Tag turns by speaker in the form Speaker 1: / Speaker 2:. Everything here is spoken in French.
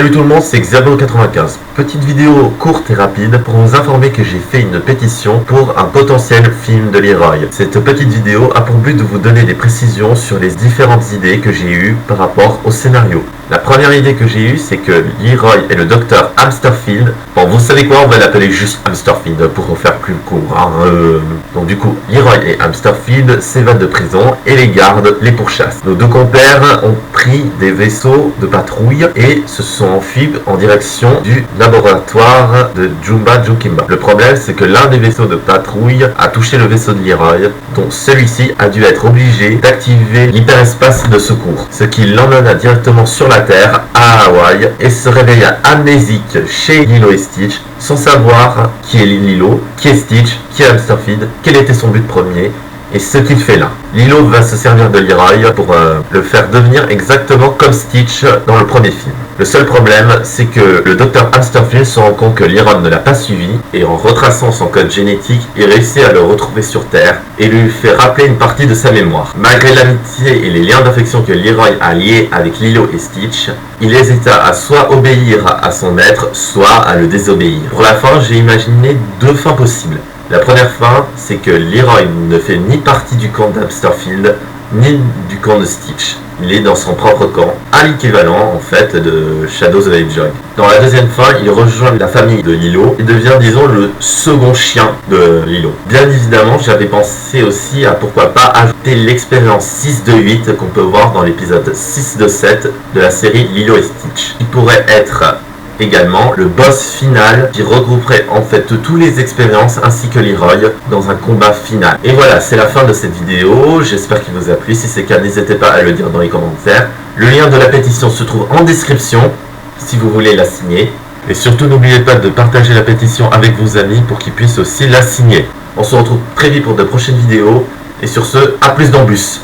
Speaker 1: Salut tout le monde, c'est Xabo95. Petite vidéo courte et rapide pour vous informer que j'ai fait une pétition pour un potentiel film de Leroy. Cette petite vidéo a pour but de vous donner des précisions sur les différentes idées que j'ai eues par rapport au scénario. La première idée que j'ai eue, c'est que Leroy est le docteur Hamsterfield. Bon, vous savez quoi, on va l'appeler juste Hamsterfield pour faire plus court. Donc du coup, Leroy et Hamsterfield s'évadent de prison et les gardes les pourchassent. Nos deux compères ont pris des vaisseaux de patrouille et se sont enfuis en direction du laboratoire de Jumba Jukimba. Le problème, c'est que l'un des vaisseaux de patrouille a touché le vaisseau de Leroy, donc celui-ci a dû être obligé d'activer l'hyperespace de secours, ce qui l'emmena directement sur la Terre, à Hawaï, et se réveilla amnésique chez Lilo et Stitch, sans savoir qui est Lilo, qui est Stitch, qui est Hamsterfield, quel était son but premier, et ce qu'il fait là. Lilo va se servir de Leroy pour le faire devenir exactement comme Stitch dans le premier film. Le seul problème, c'est que le docteur Hamsterfield se rend compte que Leroy ne l'a pas suivi, et en retraçant son code génétique, il réussit à le retrouver sur Terre et lui fait rappeler une partie de sa mémoire. Malgré l'amitié et les liens d'affection que Leroy a liés avec Lilo et Stitch, il hésita à soit obéir à son maître, soit à le désobéir. Pour la fin, j'ai imaginé deux fins possibles. La première fin, c'est que Leroy ne fait ni partie du camp d'Hamsterfield, ni du camp de Stitch. Il est dans son propre camp, à l'équivalent en fait de Shadows the Hedgehog. Dans la deuxième fin, il rejoint la famille de Lilo et devient, disons, le second chien de Lilo. Bien évidemment, j'avais pensé aussi à pourquoi pas ajouter l'expérience 6 de 8 qu'on peut voir dans l'épisode 6 de 7 de la série Lilo et Stitch. Il pourrait être également le boss final qui regrouperait en fait toutes les expériences ainsi que Leroy dans un combat final. Et voilà, c'est la fin de cette vidéo, j'espère qu'il vous a plu. Si c'est le cas, n'hésitez pas à le dire dans les commentaires. Le lien de la pétition se trouve en description si vous voulez la signer. Et surtout, n'oubliez pas de partager la pétition avec vos amis pour qu'ils puissent aussi la signer. On se retrouve très vite pour de prochaines vidéos. Et sur ce, à plus dans le bus.